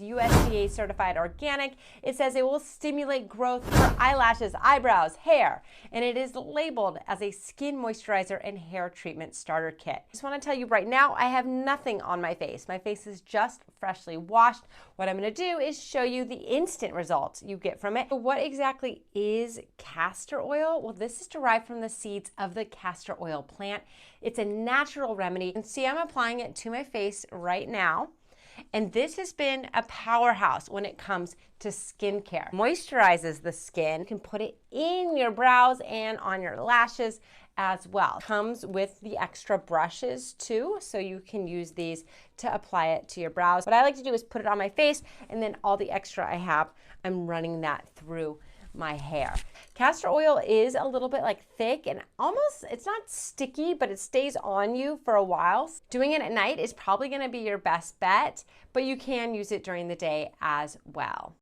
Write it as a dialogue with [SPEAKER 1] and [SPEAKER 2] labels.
[SPEAKER 1] USDA Certified Organic. It says it will stimulate growth for eyelashes, eyebrows, hair, and it is labeled as a skin moisturizer and hair treatment starter kit. I just want to tell you right now, I have nothing on my face. My face is just freshly washed. What I'm going to do is show you the instant results you get from it. So what exactly is castor oil? Well, this is derived from the seeds of the castor oil plant. It's a natural remedy. And see, I'm applying it to my face right now. And this has been a powerhouse when it comes to skincare. Moisturizes the skin. You can put it in your brows and on your lashes as well. Comes with the extra brushes too, so you can use these to apply it to your brows. What I like to do is put it on my face, and then all the extra I have, I'm running that through my hair. Castor oil is a little bit like thick and almost, it's not sticky, but it stays on you for a while. Doing it at night is probably gonna be your best bet, but you can use it during the day as well.